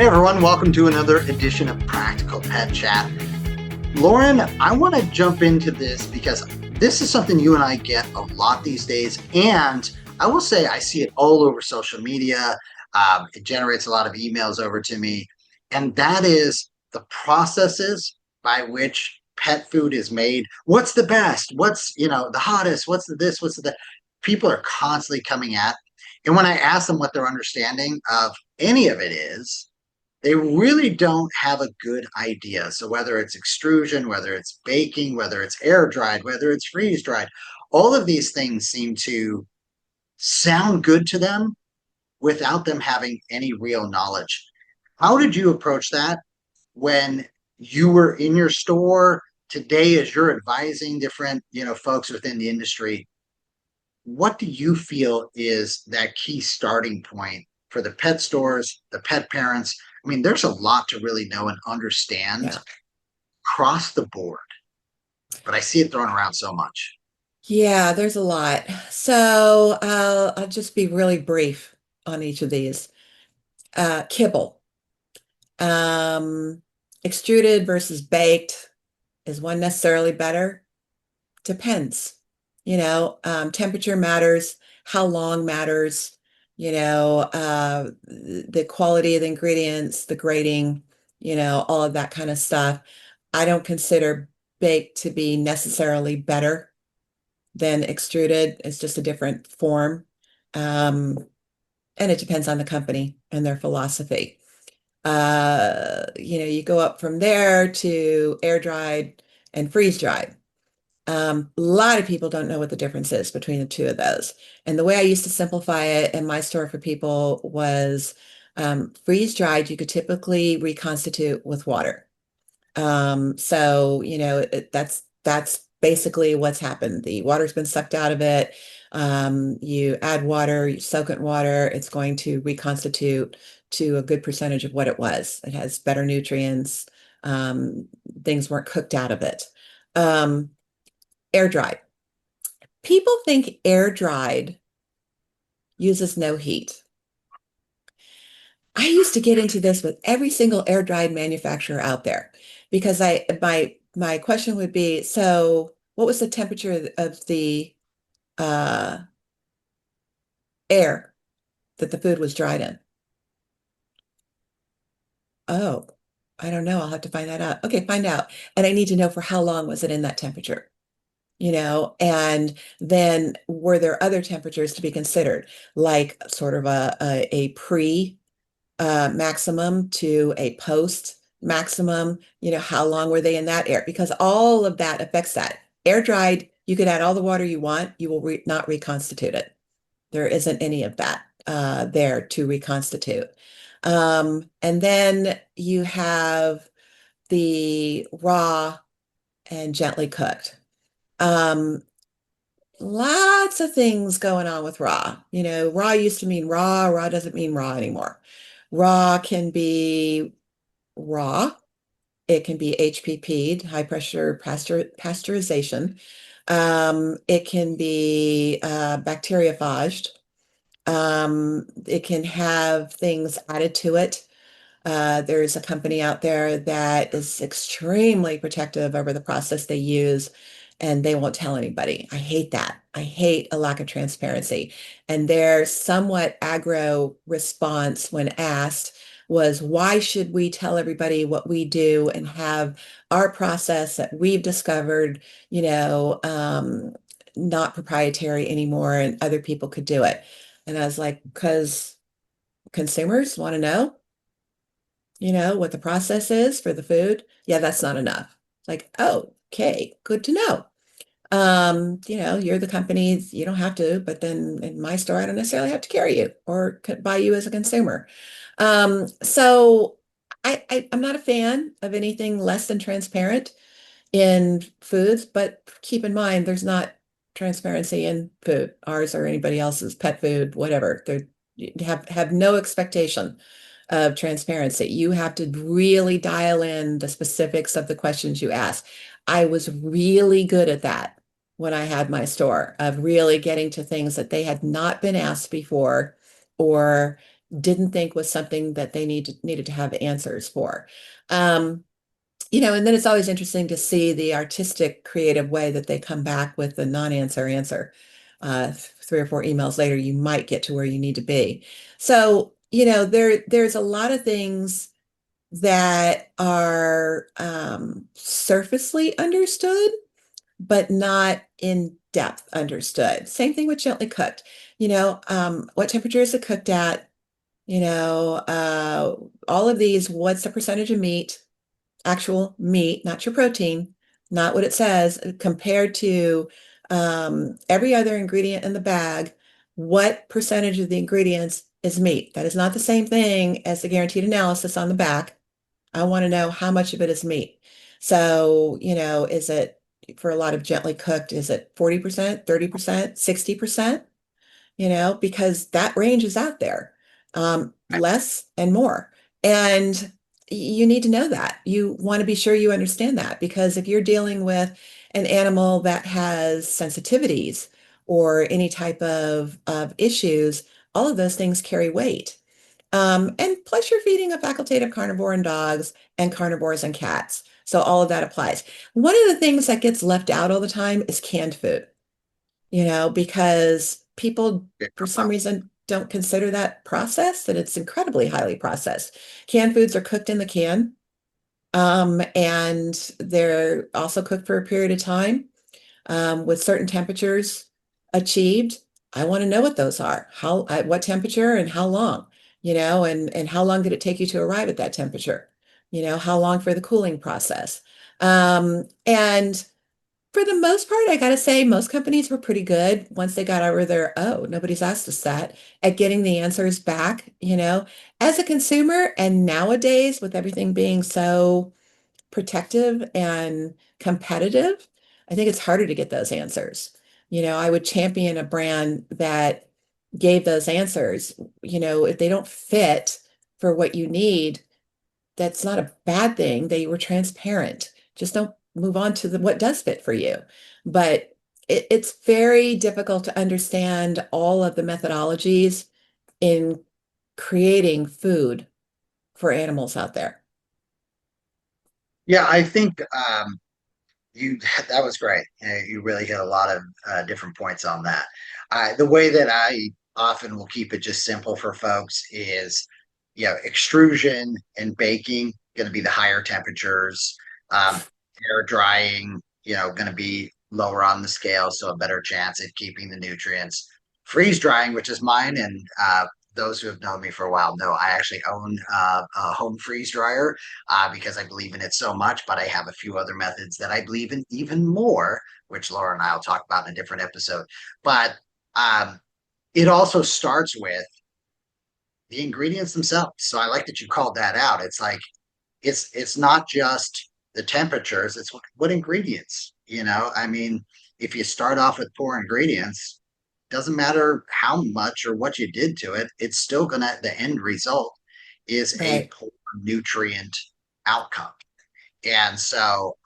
Hey everyone, welcome to another edition of Practical Pet Chat. Lorin, I want to jump into this because this is something you and I get a lot these days, and I will say I see it all over social media. It generates a lot of emails over to me, and that is the processes by which pet food is made. What's the best? What's, the hottest? What's the this? What's the people are constantly coming at. And when I ask them what their understanding of any of it is, they really don't have a good idea. So whether it's extrusion, whether it's baking, whether it's air dried, whether it's freeze dried, all of these things seem to sound good to them without them having any real knowledge. How did you approach that when you were in your store today as you're advising different, folks within the industry? What do you feel is that key starting point for the pet stores, the pet parents? I mean, there's a lot to really know and understand Yeah. across the board, but I see it thrown around so much. Yeah, there's a lot. So I'll just be really brief on each of these. Kibble. Um, Extruded versus baked. Is one necessarily better? Depends. Temperature matters, how long matters, the quality of the ingredients, the grading, all of that kind of stuff. I don't consider baked to be necessarily better than extruded. It's just a different form. Um, and it depends on the company and their philosophy. You go up from there to air dried and freeze dried. A lot of people don't know what the difference is between the two of those. And the way I used to simplify it in my store for people was freeze dried, you could typically reconstitute with water. That's basically what's happened. The water's been sucked out of it. You add water, you soak it in water, it's going to reconstitute to a good percentage of what it was. It has better nutrients. Um, Things weren't cooked out of it. Um, Air dried. People think air dried uses no heat. I used to get into this with every single air dried manufacturer out there because my question would be, so what was the temperature of the uh, air that the food was dried in? Oh, I don't know. I'll have to find that out. Okay, find out. And I need to know for how long was it in that temperature? And then were there other temperatures to be considered, like sort of a pre maximum to a post maximum, how long were they in that air? Because all of that affects that. Air dried, you could add all the water you want, you will not reconstitute it. There isn't any of that there to reconstitute. And then you have the raw and gently cooked. Um, Lots of things going on with raw. Raw used to mean raw. Raw doesn't mean raw anymore. Raw can be raw. It can be HPP'd, high pressure pasteurization. It can be bacteriophaged. It can have things added to it. There's a company out there that is extremely protective over the process they use, and they won't tell anybody. I hate that. I hate a lack of transparency. And their somewhat aggro response when asked was, why should we tell everybody what we do and have our process that we've discovered, not proprietary anymore and other people could do it? And I was like, because consumers want to know what the process is for the food. Yeah, that's not enough. It's like, oh, okay, good to know. You're the companies, you don't have to, but then in my store, I don't necessarily have to carry you or buy you as a consumer. So I'm not a fan of anything less than transparent in foods, but keep in mind, there's not transparency in food, ours or anybody else's pet food, whatever. You have no expectation of transparency. You have to really dial in the specifics of the questions you ask. I was really good at that when I had my store, of really getting to things that they had not been asked before or didn't think was something that they needed to have answers for. Um, and then it's always interesting to see the artistic, creative way that they come back with the non-answer answer. 3 or 4 emails later, you might get to where you need to be. So, there's a lot of things that are surfacely understood, but not in depth understood. Same thing with gently cooked. What temperature is it cooked at? All of these, what's the percentage of meat? Actual meat, not your protein, not what it says, compared to every other ingredient in the bag, what percentage of the ingredients is meat? That is not the same thing as the guaranteed analysis on the back. I want to know how much of it is meat. So, is it for a lot of gently cooked, is it 40%, 30%, 60%? Because that range is out there, less and more. And you need to know that. You want to be sure you understand that because if you're dealing with an animal that has sensitivities or any type of issues, all of those things carry weight. And plus, you're feeding a facultative carnivore in dogs and carnivores and cats. So all of that applies. One of the things that gets left out all the time is canned food, because people, for some reason, don't consider that processed, and it's incredibly highly processed. Canned foods are cooked in the can, and they're also cooked for a period of time, with certain temperatures achieved. I want to know what those are, at what temperature and how long, and how long did it take you to arrive at that temperature? How long for the cooling process? And for the most part, I gotta say, most companies were pretty good once they got over their, oh, nobody's asked us that, at getting the answers back, as a consumer. And nowadays, with everything being so protective and competitive, I think it's harder to get those answers. I would champion a brand that gave those answers. If they don't fit for what you need, that's not a bad thing. They were transparent. Just don't move on to what does fit for you. But it's very difficult to understand all of the methodologies in creating food for animals out there. Yeah, I think you that was great. You really hit a lot of different points on that. The way that I often will keep it just simple for folks is, extrusion and baking going to be the higher temperatures. Air drying, going to be lower on the scale, so a better chance at keeping the nutrients. Freeze drying, which is mine, and those who have known me for a while know I actually own a home freeze dryer because I believe in it so much, but I have a few other methods that I believe in even more, which Laura and I will talk about in a different episode. But um, it also starts with the ingredients themselves. So I like that you called that out. It's like it's not just the temperatures, it's what ingredients, I mean, if you start off with poor ingredients, doesn't matter how much or what you did to it, it's still gonna the end result is a Right. poor nutrient outcome. And so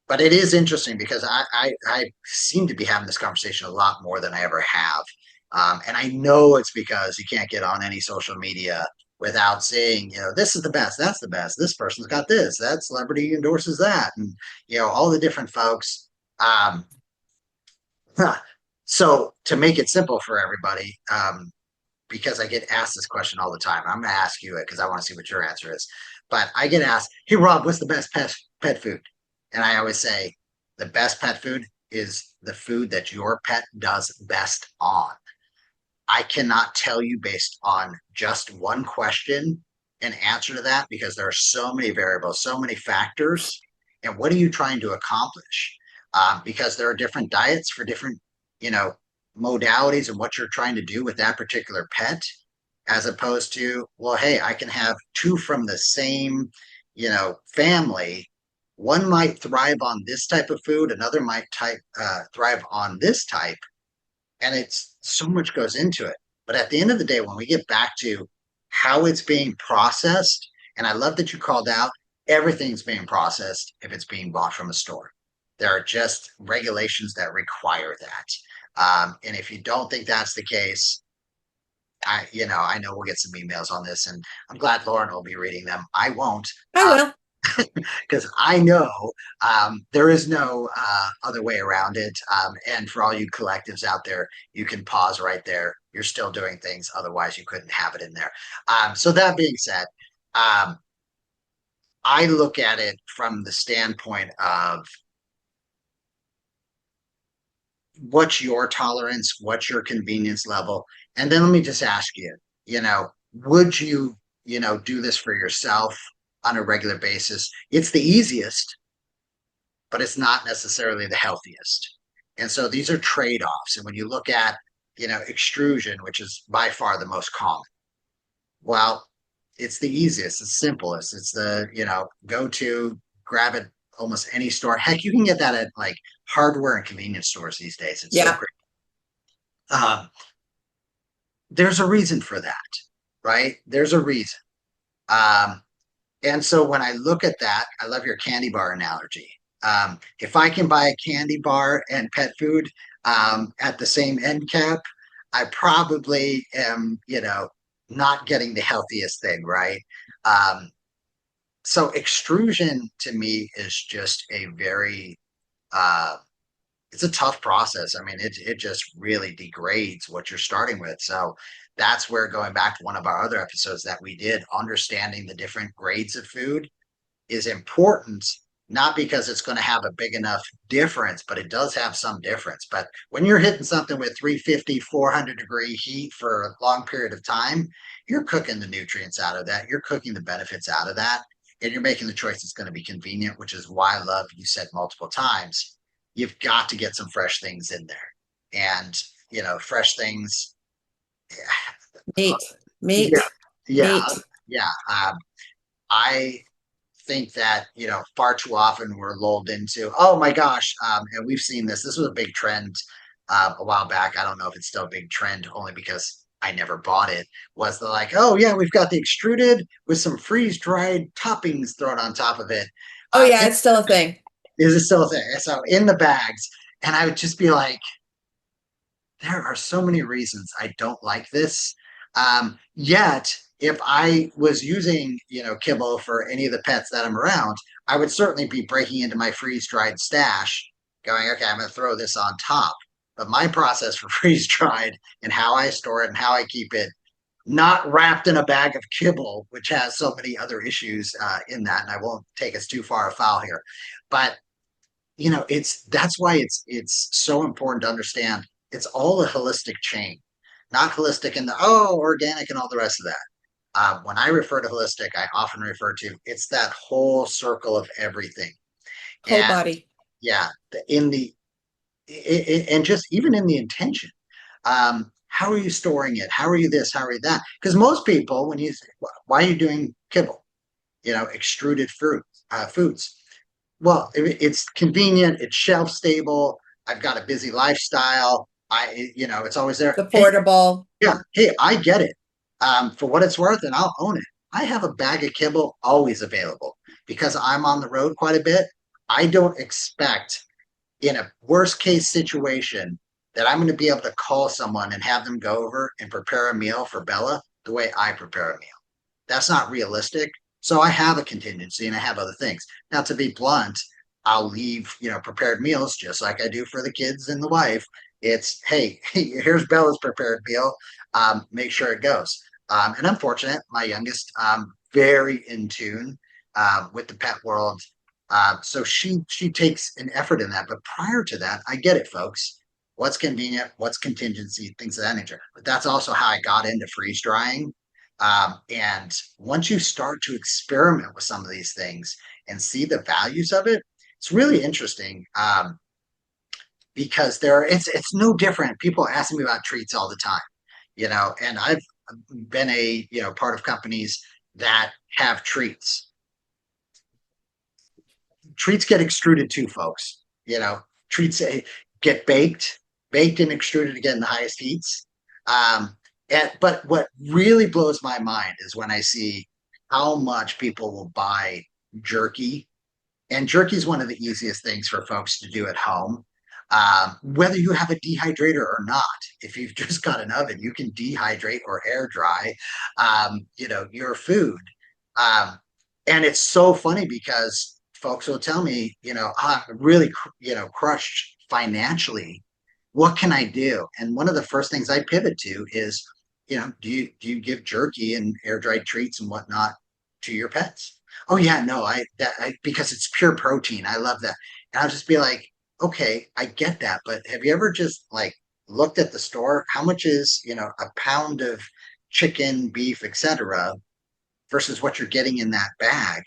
but it is interesting because I seem to be having this conversation a lot more than I ever have. And I know it's because you can't get on any social media without saying, this is the best, that's the best, this person's got this, that celebrity endorses that, and all the different folks. Um, so to make it simple for everybody, because I get asked this question all the time, I'm going to ask you it because I want to see what your answer is. But I get asked, "Hey Rob, what's the best pet food?" And I always say, the best pet food is the food that your pet does best on. I cannot tell you based on just one question an answer to that because there are so many variables, so many factors. And what are you trying to accomplish? Because there are different diets for different, you know, modalities and what you're trying to do with that particular pet, as opposed to, well, hey, I can have two from the same, family. One might thrive on this type of food, another might thrive on this type, and it's so much goes into it. But at the end of the day, when we get back to how it's being processed, and I love that you called out everything's being processed if it's being bought from a store. There are just regulations that require that. And if you don't think that's the case, I know we'll get some emails on this, and I'm glad Lauren will be reading them. I won't. I will. Because I know there is no other way around it. And for all you collectives out there, you can pause right there. You're still doing things, otherwise, you couldn't have it in there. So, that being said, um, I look at it from the standpoint of what's your tolerance, what's your convenience level. And then let me just ask you, would you, do this for yourself on a regular basis? It's the easiest, but it's not necessarily the healthiest. And so these are trade offs. And when you look at, extrusion, which is by far the most common, well, it's the easiest, it's simplest, it's the, go to grab it almost any store. Heck, you can get that at like hardware and convenience stores these days. It's so Yeah. great. Um, there's a reason for that, right? There's a reason. Um, And so when I look at that, I love your candy bar analogy. If I can buy a candy bar and pet food at the same end cap, I probably am, not getting the healthiest thing, right? Um, so extrusion to me is just a very, uh, it's a tough process. I mean, it just really degrades what you're starting with. So that's where going back to one of our other episodes that we did, understanding the different grades of food is important, not because it's going to have a big enough difference, but it does have some difference. But when you're hitting something with 350, 400-degree heat for a long period of time, you're cooking the nutrients out of that. You're cooking the benefits out of that. And you're making the choice that's going to be convenient, which is why I love, you said multiple times, you've got to get some fresh things in there. And, fresh things. Meat, Yeah. meat, Yeah. meat. Yeah. I think that far too often we're lulled into, oh my gosh, and we've seen this was a big trend a while back. I don't know if it's still a big trend, only because I never bought it. Was the like, oh yeah, we've got the extruded with some freeze dried toppings thrown on top of it. Oh yeah, Is it's still a thing. it still a thing? So in the bags, and I would just be like, there are so many reasons I don't like this. Yet, if I was using, kibble for any of the pets that I'm around, I would certainly be breaking into my freeze dried stash, going, okay, I'm going to throw this on top. But my process for freeze dried and how I store it and how I keep it not wrapped in a bag of kibble, which has so many other issues in that, and I won't take us too far afoul here, but it's that's why it's so important to understand it's all a holistic chain, not holistic in the organic and all the rest of that. When I refer to holistic, I often refer to it's that whole circle of everything. Whole And body. yeah, in the and just even in the intention. How are you storing it? How are you this? How are you that? Because most people, when you say, why are you doing kibble? Extruded foods. Well, it's convenient, it's shelf stable. I've got a busy lifestyle. It's always there. It's Hey, affordable. yeah, hey, I get it. For what it's worth, and I'll own it. I have a bag of kibble always available because I'm on the road quite a bit. I don't expect in a worst case situation that I'm going to be able to call someone and have them go over and prepare a meal for Bella the way I prepare a meal. That's not realistic. So I have a contingency and I have other things. Now, to be blunt, I'll leave, prepared meals just like I do for the kids and the wife. It's, hey, here's Bella's prepared meal. Make sure it goes. And I'm fortunate, my youngest, very in tune with the pet world. So she takes an effort in that. But prior to that, I get it, folks. What's convenient, what's contingency, things of that nature. But that's also how I got into freeze drying. And once you start to experiment with some of these things and see the values of it, it's really interesting because it's no different. People ask me about treats all the time, and I've been a part of companies that have treats. Treats get extruded too, folks. Treats get baked and extruded to get in the highest heats. But what really blows my mind is when I see how much people will buy jerky, and jerky is one of the easiest things for folks to do at home. Whether you have a dehydrator or not. If you've just got an oven, you can dehydrate or air dry, your food. Um, and it's so funny because folks will tell me, I'm really, crushed financially. What can I do? And one of the first things I pivot to is, do you give jerky and air dried treats and whatnot to your pets? Oh yeah, no, because it's pure protein. I love that. And I'll just be like, okay, I get that, but have you ever just like looked at the store? How much is, a pound of chicken, beef, etc., versus what you're getting in that bag?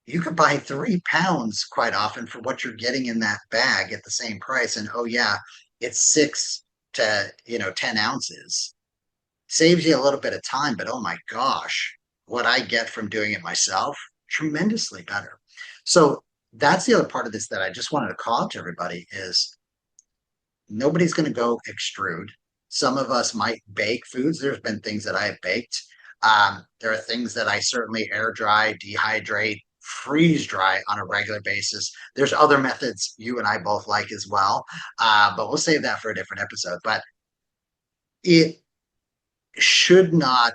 You could buy 3 pounds quite often for what you're getting in that bag at the same price. And oh yeah, it's 6 to 10 ounces. Saves you a little bit of time, but oh my gosh, what I get from doing it myself, tremendously better. So that's the other part of this that I just wanted to call out to everybody is nobody's going to go extrude. Some of us might bake foods. There's been things that I have baked. There are things that I certainly air dry, dehydrate, freeze dry on a regular basis. There's other methods you and I both like as well, but we'll save that for a different episode. But it should not.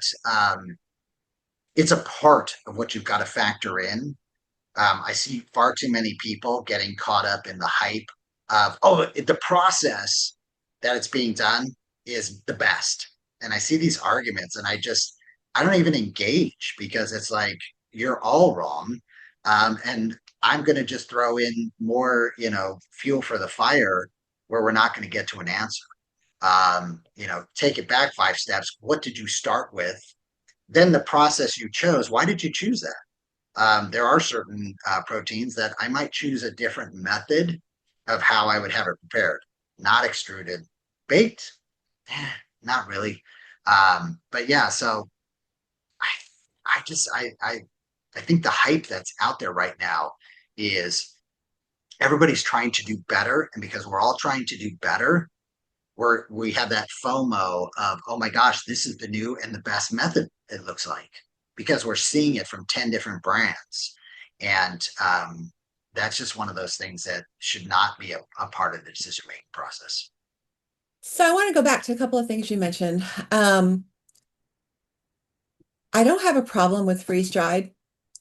It's a part of what you've got to factor in. I see far too many people getting caught up in the hype of, the process that it's being done is the best. And I see these arguments and I don't even engage because it's like, you're all wrong. And I'm going to just throw in more, fuel for the fire where we're not going to get to an answer. Take it back 5 steps. What did you start with? Then the process you chose. Why did you choose that? There are certain proteins that I might choose a different method of how I would have it prepared. Not extruded, baked, not really. But yeah, so I, I think the hype that's out there right now is everybody's trying to do better, and because we're all trying to do better, we have that FOMO of, oh my gosh, this is the new and the best method, it looks like, because we're seeing it from 10 different brands. And that's just one of those things that should not be a part of the decision making process. So I want to go back to a couple of things you mentioned. I don't have a problem with freeze dried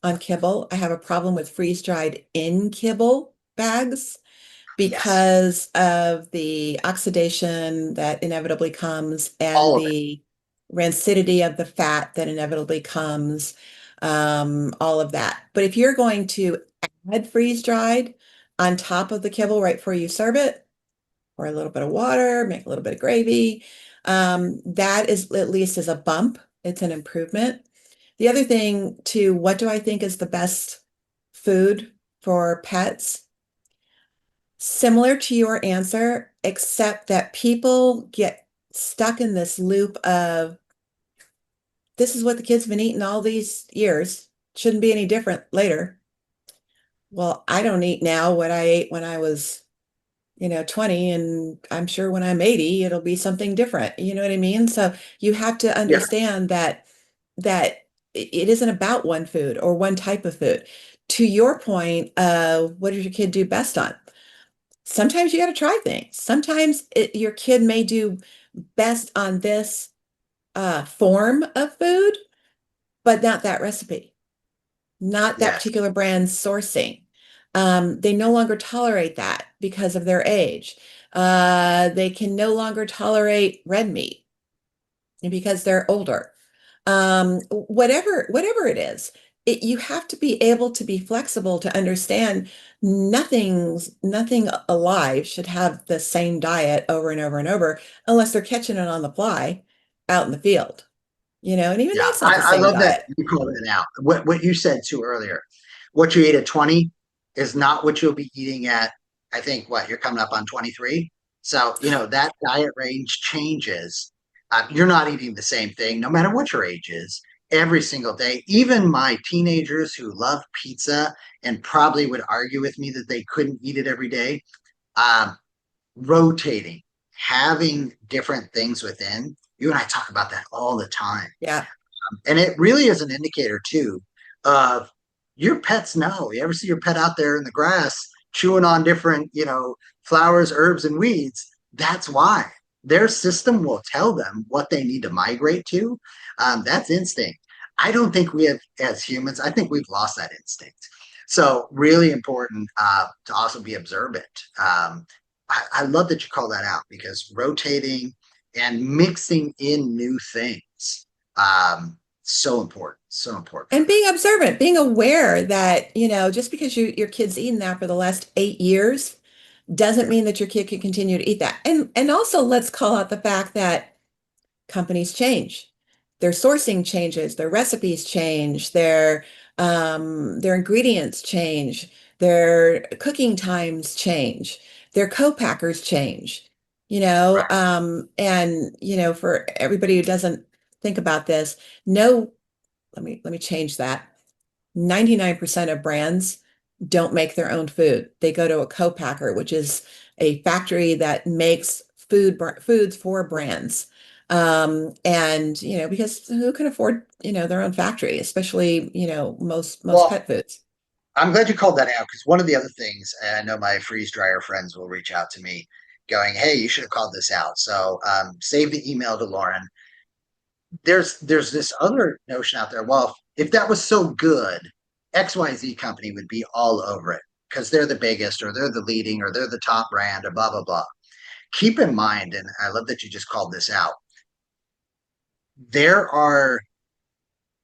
on kibble. I have a problem with freeze dried in kibble bags Yes, because of the oxidation that inevitably comes and all of it. the rancidity of the fat that inevitably comes, all of that. But if you're going to add freeze dried on top of the kibble right before you serve it, or a little bit of water, make a little bit of gravy, that is at least is a bump. It's an improvement. The other thing too, what do I think is the best food for pets? Similar to your answer, except that people get stuck in this loop of this is what the kids have been eating all these years. Shouldn't be any different later. Well, I don't eat now what I ate when I was, 20, and I'm sure when I'm 80, it'll be something different. You know what I mean? So you have to Yeah, understand that it isn't about one food or one type of food. To your point, what does your kid do best on? Sometimes you got to try things. Sometimes your kid may do best on this form of food, but not that recipe, not that yes, particular brand sourcing. They no longer tolerate that because of their age. They can no longer tolerate red meat because they're older. Whatever it is, you have to be able to be flexible to understand nothing alive should have the same diet over and over and over unless they're catching it on the fly out in the field, and even yeah. that's not the I same love that diet. you called it out. What you said too earlier, what you ate at 20 is not what you'll be eating at, I think, what you're coming up on 23. So, that diet range changes. You're not eating the same thing, no matter what your age is, every single day. Even my teenagers who love pizza and probably would argue with me that they couldn't eat it every day, um, rotating, having different things within. You and I talk about that all the time. Yeah. And it really is an indicator too of your pets know. You ever see your pet out there in the grass chewing on different, flowers, herbs, and weeds, that's why. Their system will tell them what they need to migrate to. That's instinct. I don't think we have, as humans, I think we've lost that instinct. So, really important to also be observant. I love that you call that out because rotating and mixing in new things, so important for And them. being observant, being aware that, just because your kid's eaten that for the last 8 years doesn't mean that your kid can continue to eat that. And also let's call out the fact that companies change. Their sourcing changes, their recipes change, their ingredients change, their cooking times change, their co-packers change, and for everybody who doesn't think about this, no, let me change that. 99% of brands don't make their own food. They go to a co-packer, which is a factory that makes foods for brands. And because who can afford, their own factory, especially, most Well, pet foods. I'm glad you called that out because one of the other things, and I know my freeze dryer friends will reach out to me going, "Hey, you should have called this out." So save the email to Lauren. There's this other notion out there. Well, if that was so good, XYZ company would be all over it because they're the biggest or they're the leading or they're the top brand or blah blah blah. Keep in mind, and I love that you just called this out, there are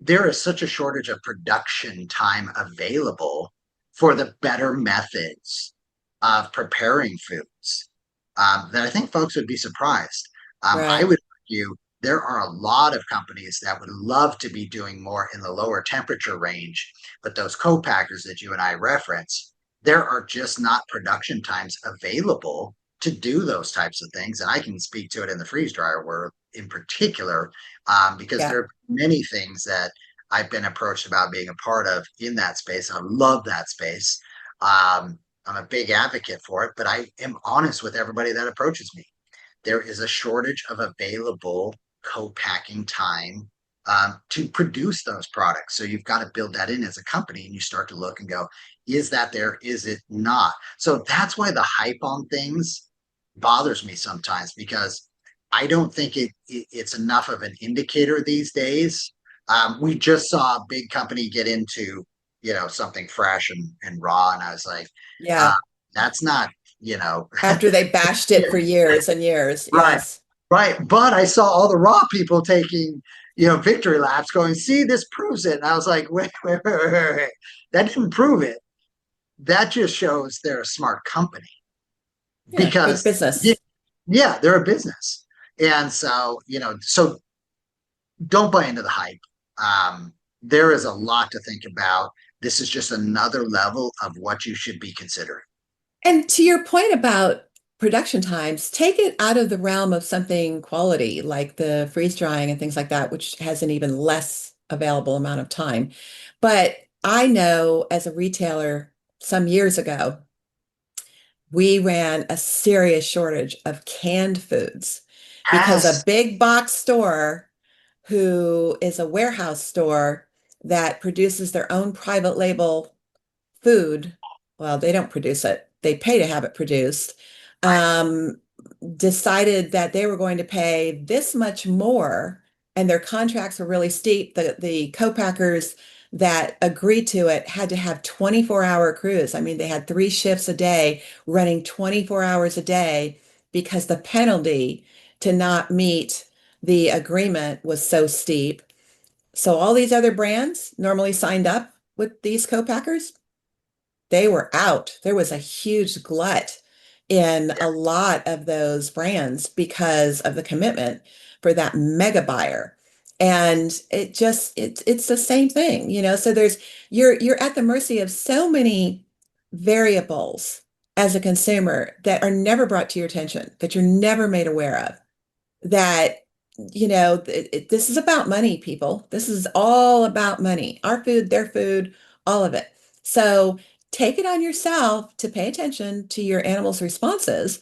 there is such a shortage of production time available for the better methods of preparing foods that I think folks would be surprised. I Right. would argue there are a lot of companies that would love to be doing more in the lower temperature range, but those co-packers that you and I reference, there are just not production times available to do those types of things. And I can speak to it in the freeze dryer world in particular, because Yeah. there are many things that I've been approached about being a part of in that space. I love that space. I'm a big advocate for it, but I am honest with everybody that approaches me. There is a shortage of available co-packing time to produce those products. So you've got to build that in as a company and you start to look and go, is that there? Is it not? So that's why the hype on things bothers me sometimes because I don't think it's enough of an indicator these days. We just saw a big company get into, something fresh and raw. And I was like, uh, Yeah. that's not, you know, After they bashed it for years and years. right, Yes. right. But I saw all the raw people taking, victory laps going, see, this proves it. And I was like, wait. That didn't prove it. That just shows they're a smart company Yeah. Good because, business. yeah, they're a business. And so, so don't buy into the hype. There is a lot to think about. This is just another level of what you should be considering. And to your point about production times, take it out of the realm of something quality like the freeze drying and things like that, which has an even less available amount of time. But I know as a retailer some years ago, we ran a serious shortage of canned foods because a Yes. big box store who is a warehouse store that produces their own private label food, well, they don't produce it. They pay to have it produced. Right. Um, Decided that they were going to pay this much more, and their contracts were really steep. The co-packers that agreed to it had to have 24-hour crews. I mean, they had 3 shifts a day running 24 hours a day because the penalty to not meet the agreement was so steep. So all these other brands normally signed up with these co-packers, they were out. There was a huge glut in Yeah. a lot of those brands because of the commitment for that mega buyer. And it's the same thing, So you're at the mercy of so many variables as a consumer that are never brought to your attention, that you're never made aware of that, this is about money, people. This is all about money. Our food, their food, all of it. So take it on yourself to pay attention to your animal's responses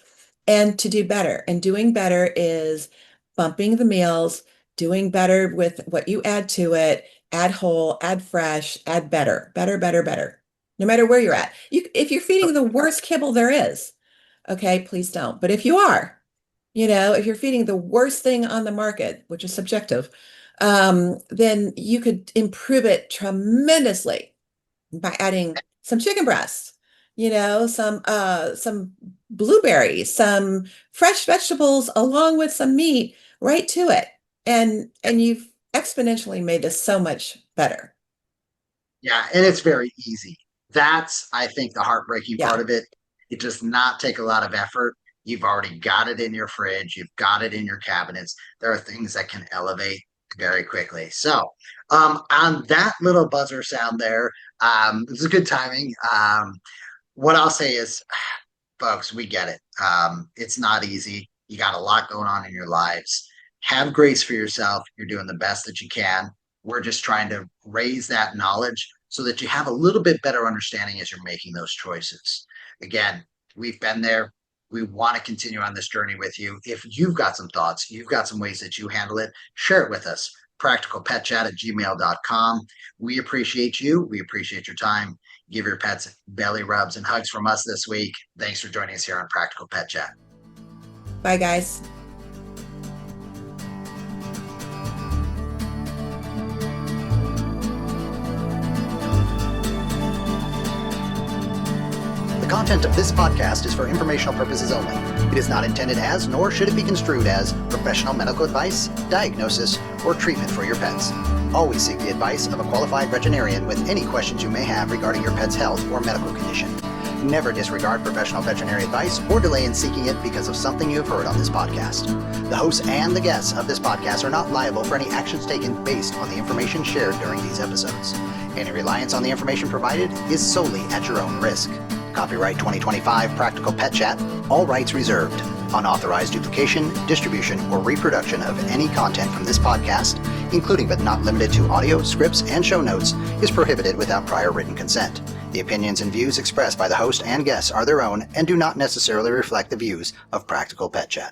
and to do better. And doing better is bumping the meals, doing better with what you add to it, add whole, add fresh, add better, better, better, better. No matter where you're at. If you're feeding the worst kibble there is, Okay, please don't. But if you are, if you're feeding the worst thing on the market, which is subjective, then you could improve it tremendously by adding some chicken breasts, some blueberries, some fresh vegetables along with some meat right to it. And you've exponentially made this so much better. Yeah, and it's very easy. That's, I think, the heartbreaking part Yeah. of it. It does not take a lot of effort. You've already got it in your fridge, you've got it in your cabinets. There are things that can elevate very quickly. So, on that little buzzer sound there, it was good timing. What I'll say is, folks, we get it. It's not easy. You got a lot going on in your lives. Have grace for yourself. You're doing the best that you can. We're just trying to raise that knowledge so that you have a little bit better understanding as you're making those choices. Again, we've been there. We want to continue on this journey with you. If you've got some thoughts, you've got some ways that you handle it, share it with us. Practicalpetchat@gmail.com. We appreciate you. We appreciate your time. Give your pets belly rubs and hugs from us this week. Thanks for joining us here on Practical Pet Chat. Bye, guys. The content of this podcast is for informational purposes only. It is not intended as, nor should it be construed as, professional medical advice, diagnosis, or treatment for your pets. Always seek the advice of a qualified veterinarian with any questions you may have regarding your pet's health or medical condition. Never disregard professional veterinary advice or delay in seeking it because of something you have heard on this podcast. The hosts and the guests of this podcast are not liable for any actions taken based on the information shared during these episodes. Any reliance on the information provided is solely at your own risk. Copyright 2025 Practical Pet Chat, all rights reserved. Unauthorized duplication, distribution, or reproduction of any content from this podcast, including but not limited to audio, scripts, and show notes, is prohibited without prior written consent. The opinions and views expressed by the host and guests are their own and do not necessarily reflect the views of Practical Pet Chat.